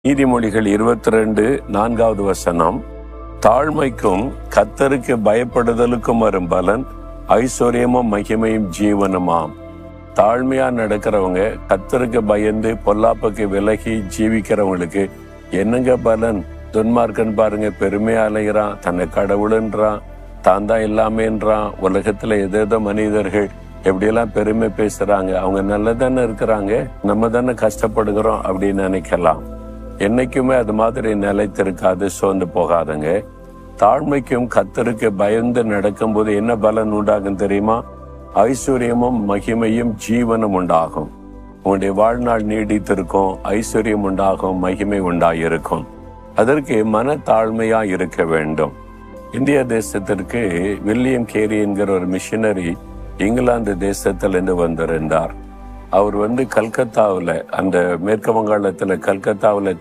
நீதிமொழிகள் 22:4 தாழ்மைக்கும் கர்த்தருக்கு பயப்படுதலுக்கும் வரும் பலன் ஐஸ்வர்யமும் மகிமையும் ஜீவனுமாம். தாழ்மையா நடக்கிறவங்க, கர்த்தருக்கு பயந்து பொல்லாப்புக்கு விலகி ஜீவிக்கிறவங்களுக்கு என்னங்க பலன்? துன்மார்க்கன் பாருங்க, பெருமையா அலைகிறான், தன்னை கடவுளுன்றான், தான் தான் எல்லாமேன்றான். உலகத்துல எதோ மனிதர்கள் எப்படியெல்லாம் பெருமை பேசுறாங்க. அவங்க நல்லதானே இருக்கிறாங்க, நம்ம தானே கஷ்டப்படுகிறோம் அப்படின்னு நினைக்கலாம். என்னைக்குமே அது மாதிரி நிலைத்திருக்காது, சோர்ந்து போகாதுங்க. தாழ்மைக்கும் கர்த்தருக்கு பயந்து நடக்கும்போது என்ன பலன் உண்டாகும் தெரியுமா? ஐஸ்வர்யமும் மகிமையும் ஜீவனும் உண்டாகும். உங்களுடைய வாழ்நாள் நீடித்திருக்கும், ஐஸ்வர்யம் உண்டாகும், மகிமை உண்டாயிருக்கும். அதற்கு மன தாழ்மையா இருக்க வேண்டும். இந்திய தேசத்திற்கு வில்லியம் கேரி என்கிற ஒரு மிஷனரி இங்கிலாந்து தேசத்திலிருந்து வந்திருந்தார். அவர் கல்கத்தாவில், அந்த மேற்கு வங்காளத்துல கல்கத்தாவில்